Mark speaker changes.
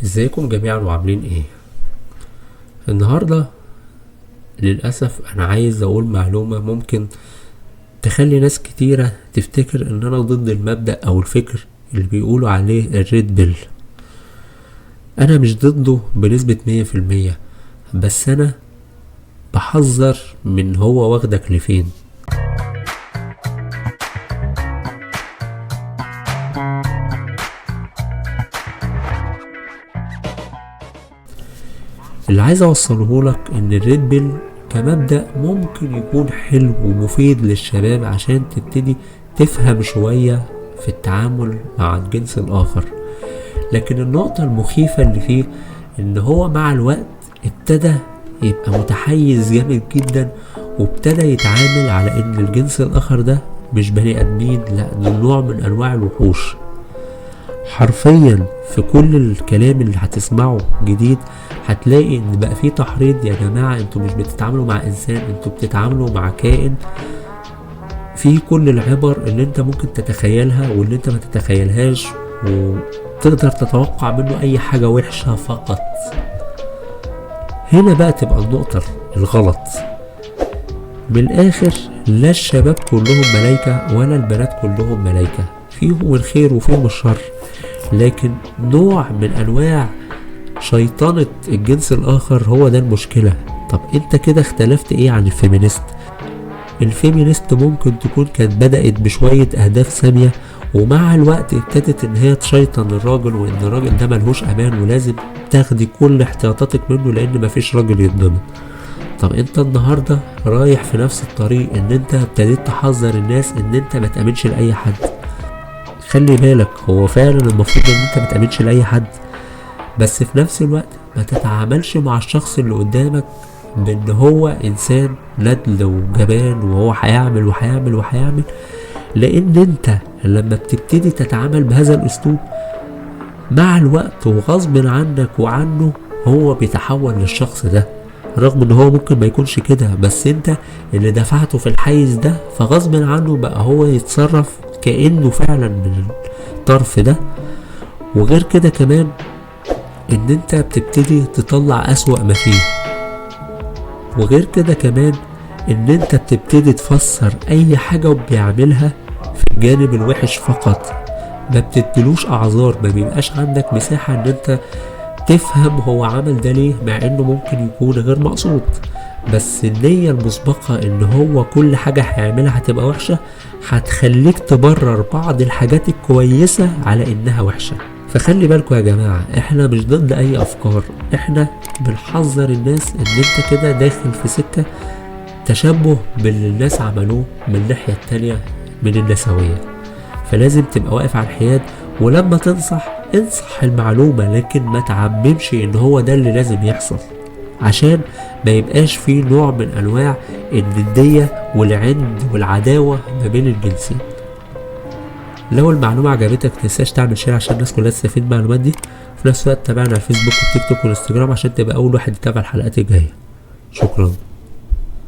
Speaker 1: ازيكم جميعا وعاملين ايه؟ النهاردة للأسف أنا عايز أقول معلومة ممكن تخلي ناس كتيرة تفتكر إن أنا ضد المبدأ أو الفكر اللي بيقولوا عليه الريد بيل. أنا مش ضده بنسبة 100%، بس أنا بحذر من هو واخدك لفين. اللي عايز اوصله لك ان الريد بيل كمبدأ ممكن يكون حلو ومفيد للشباب عشان تبتدي تفهم شوية في التعامل مع الجنس الاخر، لكن النقطة المخيفة اللي فيه ان هو مع الوقت ابتدى يبقى متحيز جامد جدا، وابتدى يتعامل على ان الجنس الاخر ده مش بني ادمين، لا ده نوع من انواع الوحوش. حرفيا في كل الكلام اللي هتسمعه جديد هتلاقي ان بقى فيه تحريض. يا جماعة انتوا مش بتتعاملوا مع انسان، انتوا بتتعاملوا مع كائن فيه كل العبر اللي انت ممكن تتخيلها واللي انت ما تتخيلهاش، وتقدر تتوقع منه اي حاجة وحشة فقط. هنا بقى تبقى النقطة الغلط. من الاخر لا الشباب كلهم ملايكة ولا البنات كلهم ملايكة، فيهم الخير وفيهم الشر، لكن نوع من انواع شيطنة الجنس الاخر هو ده المشكلة. طب انت كده اختلفت ايه عن الفيمينيست؟ الفيمينيست ممكن تكون كانت بدأت بشوية اهداف سامية، ومع الوقت ابتدت ان هي تشيطن الراجل، وان الراجل ده ملهوش امان ولازم تاخدي كل احتياطاتك منه لان مفيش راجل يتضمن. طب انت النهاردة رايح في نفس الطريق، ان انت ابتديت تحذر الناس ان انت ما تأمنش لأي حد. خلي بالك، هو فعلا المفروض ان انت ما تأمنش لأي حد، بس في نفس الوقت ما تتعاملش مع الشخص اللي قدامك بان هو انسان ندل وجبان وهو هيعمل وهيعمل وهيعمل، لان انت لما بتبتدي تتعامل بهذا الاسلوب مع الوقت وغصب عنك وعنه هو بيتحول للشخص ده، رغم ان هو ممكن ما يكونش كده، بس انت اللي دفعته في الحيز ده، فغصب عنه بقى هو يتصرف كأنه فعلا من الطرف ده. وغير كده كمان ان انت بتبتدي تطلع اسوأ ما فيه، وغير كده كمان ان انت بتبتدي تفسر اي حاجة بيعملها في الجانب الوحش فقط، ما بتديلوش اعذار، ما بيبقاش عندك مساحة ان انت تفهم هو عمل ده ليه، مع انه ممكن يكون غير مقصود، بس النية المسبقة ان هو كل حاجة هيعملها هتبقى وحشة هتخليك تبرر بعض الحاجات الكويسة على انها وحشة. فخلي بالكوا يا جماعة، احنا مش ضد اي افكار، احنا بنحذر الناس ان انت كده داخل في سكة تشبه باللي الناس عملوه من الناحية التانية من النسوية، فلازم تبقى واقف على الحياد، ولما انصح المعلومة، لكن ما تعممش ان هو ده اللي لازم يحصل، عشان ما يبقاش فيه نوع من انواع الندية والعند والعداوة ما بين الجنسين. لو المعلومة عجبتك متنساش تعمل شير عشان الناس كلها تستفيد من المعلومات دي، وفي نفس الوقت تابعنا على الفيسبوك والتيك توك والانستجرام عشان تبقى اول واحد يتابع الحلقات الجاية. شكرا.